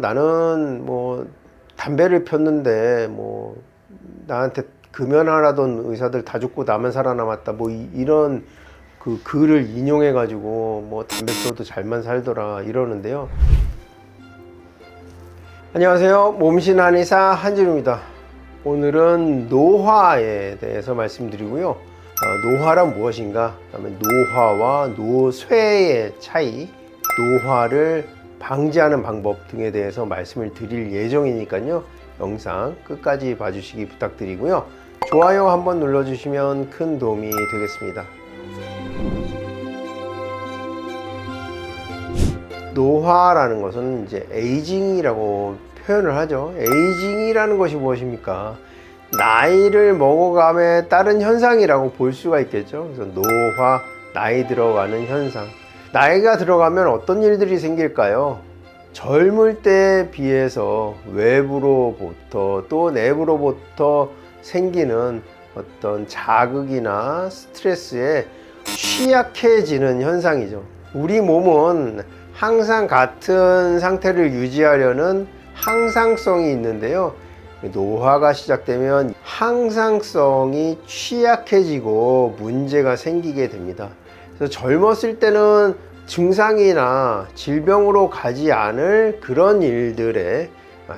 나는 뭐 담배를 폈는데 뭐 나한테 금연하라던 의사들 다 죽고 나만 살아남았다, 뭐 이런 그 글을 인용해 가지고 뭐 담배 피워도 잘만 살더라 이러는데요. 안녕하세요, 몸신한의사 한진우입니다. 오늘은 노화에 대해서 말씀드리고요. 노화란 무엇인가, 그다음에 노화와 노쇠의 차이, 노화를 방지하는 방법 등에 대해서 말씀을 드릴 예정이니까요, 영상 끝까지 봐주시기 부탁드리고요. 좋아요 한번 눌러주시면 큰 도움이 되겠습니다. 노화라는 것은 이제 에이징이라고 표현을 하죠. 에이징이라는 것이 무엇입니까? 나이를 먹어감에 따른 현상이라고 볼 수가 있겠죠. 그래서 노화, 나이 들어가는 현상. 나이가 들어가면 어떤 일들이 생길까요? 젊을 때에 비해서 외부로부터 또 내부로부터 생기는 어떤 자극이나 스트레스에 취약해지는 현상이죠. 우리 몸은 항상 같은 상태를 유지하려는 항상성이 있는데요, 노화가 시작되면 항상성이 취약해지고 문제가 생기게 됩니다. 그래서 젊었을 때는 증상이나 질병으로 가지 않을 그런 일들에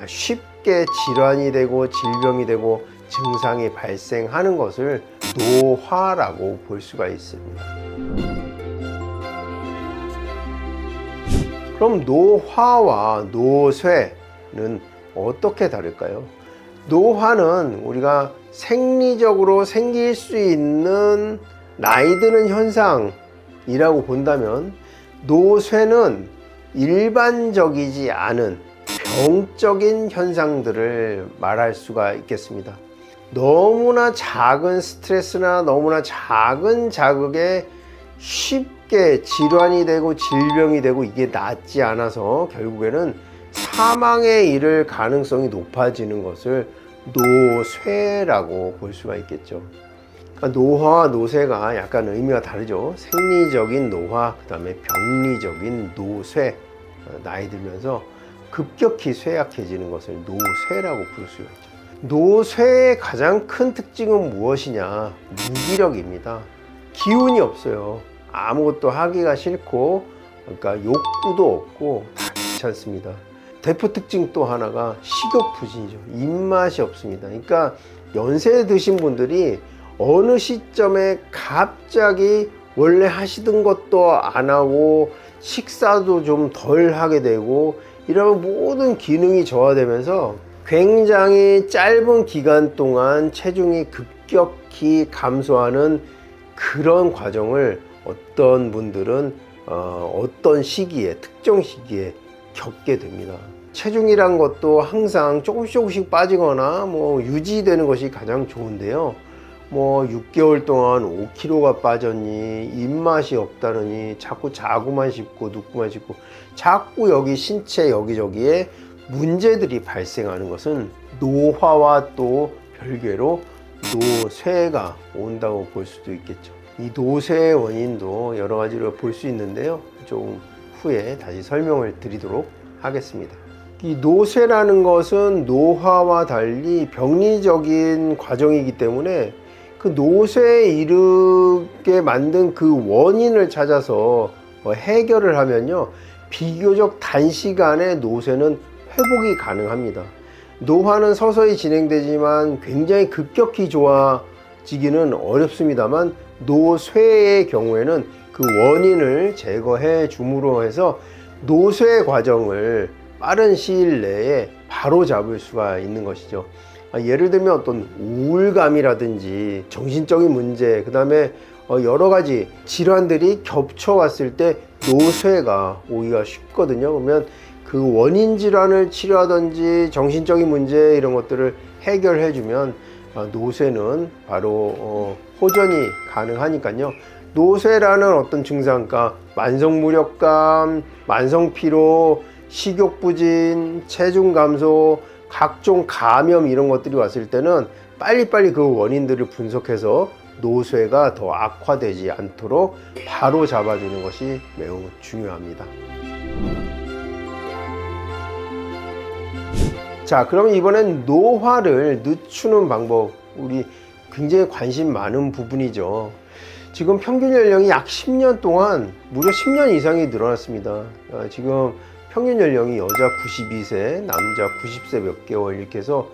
쉽게 질환이 되고 질병이 되고 증상이 발생하는 것을 노화라고 볼 수가 있습니다. 그럼 노화와 노쇠는 어떻게 다를까요? 노화는 우리가 생리적으로 생길 수 있는 나이 드는 현상이라고 본다면, 노쇠는 일반적이지 않은 병적인 현상들을 말할 수가 있겠습니다. 너무나 작은 스트레스나 너무나 작은 자극에 쉽게 질환이 되고 질병이 되고 이게 낫지 않아서 결국에는 사망에 이를 가능성이 높아지는 것을 노쇠라고 볼 수가 있겠죠. 그러니까 노화와 노쇠가 약간 의미가 다르죠. 생리적인 노화, 그 다음에 병리적인 노쇠. 나이 들면서 급격히 쇠약해지는 것을 노쇠라고 부를 수가 있죠. 노쇠의 가장 큰 특징은 무엇이냐? 무기력입니다. 기운이 없어요. 아무것도 하기가 싫고, 그러니까 욕구도 없고 다 귀찮습니다. 대표 특징 또 하나가 식욕부진이죠. 입맛이 없습니다. 그러니까 연세 드신 분들이 어느 시점에 갑자기 원래 하시던 것도 안 하고 식사도 좀 덜 하게 되고 이러면 모든 기능이 저하되면서 굉장히 짧은 기간 동안 체중이 급격히 감소하는 그런 과정을 어떤 분들은 어떤 시기에, 특정 시기에 겪게 됩니다. 체중이란 것도 항상 조금씩 빠지거나 뭐 유지되는 것이 가장 좋은데요, 뭐 6개월 동안 5kg가 빠졌니, 입맛이 없다느니, 자꾸 자고만 싶고 눕고만 싶고 자꾸 여기 신체 여기저기에 문제들이 발생하는 것은 노화와 또 별개로 노쇠가 온다고 볼 수도 있겠죠. 이 노쇠의 원인도 여러 가지로 볼 수 있는데요, 좀 후에 다시 설명을 드리도록 하겠습니다. 이 노쇠라는 것은 노화와 달리 병리적인 과정이기 때문에 그 노쇠에 이르게 만든 그 원인을 찾아서 해결을 하면요, 비교적 단시간에 노쇠는 회복이 가능합니다. 노화는 서서히 진행되지만 굉장히 급격히 좋아지기는 어렵습니다만, 노쇠의 경우에는 그 원인을 제거해 줌으로 해서 노쇠 과정을 빠른 시일 내에 바로 잡을 수가 있는 것이죠. 예를 들면 어떤 우울감이라든지 정신적인 문제, 그 다음에 여러 가지 질환들이 겹쳐 왔을 때 노쇠가 오기가 쉽거든요. 그러면 그 원인 질환을 치료하든지 정신적인 문제 이런 것들을 해결해 주면 노쇠는 바로 호전이 가능하니까요. 노쇠라는 어떤 증상과 만성무력감, 만성피로, 식욕부진, 체중 감소, 각종 감염 이런 것들이 왔을 때는 빨리빨리 그 원인들을 분석해서 노쇠가 더 악화되지 않도록 바로 잡아주는 것이 매우 중요합니다. 자, 그러면 이번엔 노화를 늦추는 방법, 우리 굉장히 관심 많은 부분이죠. 지금 평균 연령이 약 10년 동안 무려 10년 이상이 늘어났습니다. 지금 평균 연령이 여자 92세, 남자 90세 몇 개월 이렇게 해서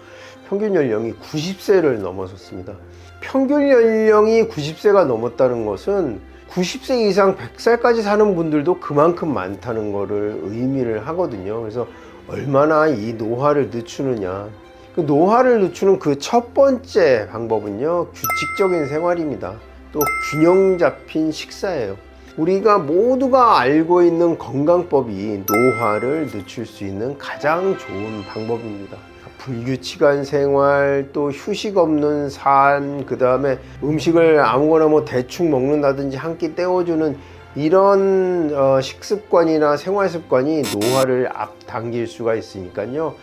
평균 연령이 90세를 넘어섰습니다. 평균 연령이 90세가 넘었다는 것은 90세 이상 100살까지 사는 분들도 그만큼 많다는 것을 의미를 하거든요. 그래서 얼마나 이 노화를 늦추느냐. 그 노화를 늦추는 그 첫 번째 방법은요, 규칙적인 생활입니다. 또 균형 잡힌 식사예요. 우리가 모두가 알고 있는 건강법이 노화를 늦출 수 있는 가장 좋은 방법입니다. 불규칙한 생활, 또 휴식 없는 삶, 그 다음에 음식을 아무거나 뭐 대충 먹는다든지 한 끼 때워주는 이런 식습관이나 생활습관이 노화를 앞당길 수가 있으니까요.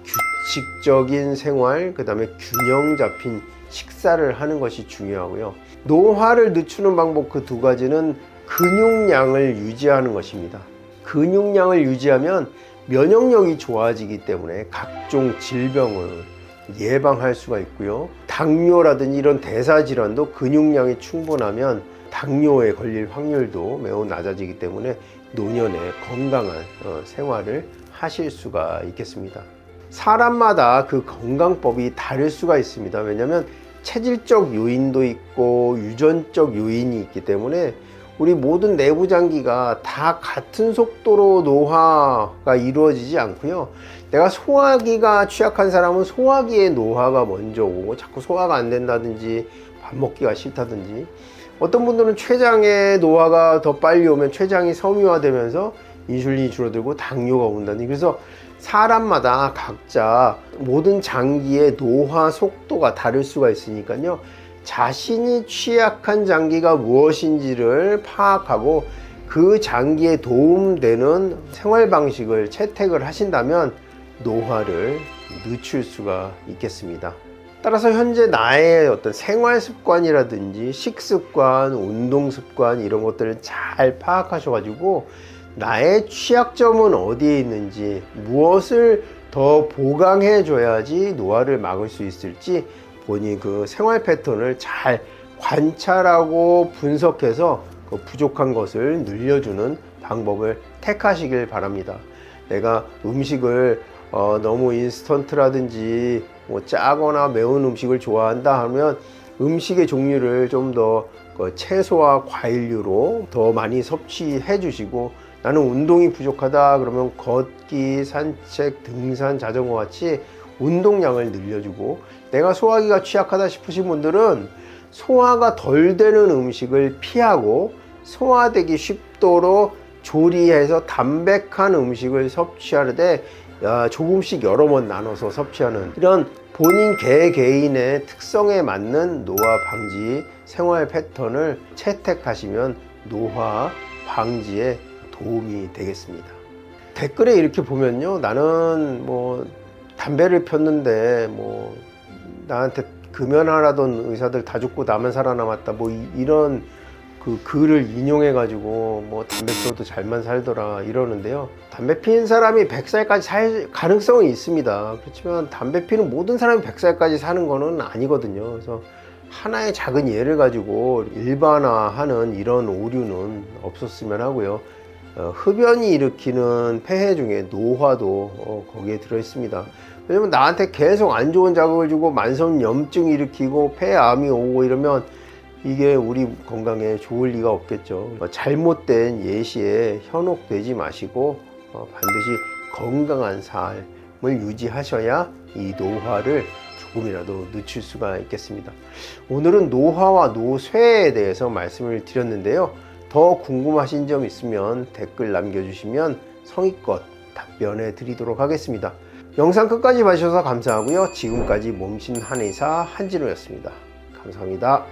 규칙적인 생활, 그 다음에 균형 잡힌 식사를 하는 것이 중요하고요. 노화를 늦추는 방법 그 두 가지는 근육량을 유지하는 것입니다. 근육량을 유지하면 면역력이 좋아지기 때문에 각종 질병을 예방할 수가 있고요. 당뇨라든지 이런 대사질환도 근육량이 충분하면 당뇨에 걸릴 확률도 매우 낮아지기 때문에 노년에 건강한 생활을 하실 수가 있겠습니다. 사람마다 그 건강법이 다를 수가 있습니다. 왜냐하면 체질적 요인도 있고 유전적 요인이 있기 때문에 우리 모든 내부 장기가 다 같은 속도로 노화가 이루어지지 않고요. 내가 소화기가 취약한 사람은 소화기의 노화가 먼저 오고 자꾸 소화가 안 된다든지 밥 먹기가 싫다든지, 어떤 분들은 췌장의 노화가 더 빨리 오면 췌장이 섬유화되면서 인슐린이 줄어들고 당뇨가 온다니. 그래서 사람마다 각자 모든 장기의 노화 속도가 다를 수가 있으니까요. 자신이 취약한 장기가 무엇인지를 파악하고 그 장기에 도움되는 생활 방식을 채택을 하신다면 노화를 늦출 수가 있겠습니다. 따라서 현재 나의 어떤 생활 습관이라든지 식습관, 운동 습관 이런 것들을 잘 파악하셔가지고 나의 취약점은 어디에 있는지, 무엇을 더 보강해 줘야지 노화를 막을 수 있을지 본인 그 생활 패턴을 잘 관찰하고 분석해서 그 부족한 것을 늘려주는 방법을 택하시길 바랍니다. 내가 음식을 너무 인스턴트라든지 뭐 짜거나 매운 음식을 좋아한다 하면 음식의 종류를 좀 더 채소와 과일류로 더 많이 섭취해 주시고, 나는 운동이 부족하다 그러면 걷기, 산책, 등산, 자전거 같이 운동량을 늘려주고, 내가 소화기가 취약하다 싶으신 분들은 소화가 덜 되는 음식을 피하고 소화되기 쉽도록 조리해서 담백한 음식을 섭취하되 조금씩 여러 번 나눠서 섭취하는 이런 본인 개개인의 특성에 맞는 노화 방지 생활 패턴을 채택하시면 노화 방지에 도움이 되겠습니다. 댓글에 이렇게 보면요, 나는 뭐 담배를 폈는데 뭐 나한테 금연하라던 의사들 다 죽고 나만 살아남았다, 뭐 이런 그 글을 인용해 가지고 뭐 담배 피워도 잘만 살더라 이러는데요. 담배 피는 사람이 100살까지 살 가능성이 있습니다. 그렇지만 담배 피는 모든 사람이 100살까지 사는 거는 아니거든요. 그래서 하나의 작은 예를 가지고 일반화하는 이런 오류는 없었으면 하고요. 흡연이 일으키는 폐해 중에 노화도 거기에 들어 있습니다. 왜냐면 나한테 계속 안 좋은 자극을 주고 만성염증 일으키고 폐암이 오고 이러면 이게 우리 건강에 좋을 리가 없겠죠. 잘못된 예시에 현혹되지 마시고 반드시 건강한 삶을 유지하셔야 이 노화를 조금이라도 늦출 수가 있겠습니다. 오늘은 노화와 노쇠에 대해서 말씀을 드렸는데요. 더 궁금하신 점 있으면 댓글 남겨주시면 성의껏 답변해 드리도록 하겠습니다. 영상 끝까지 봐주셔서 감사하고요. 지금까지 몸신 한의사 한진호였습니다. 감사합니다.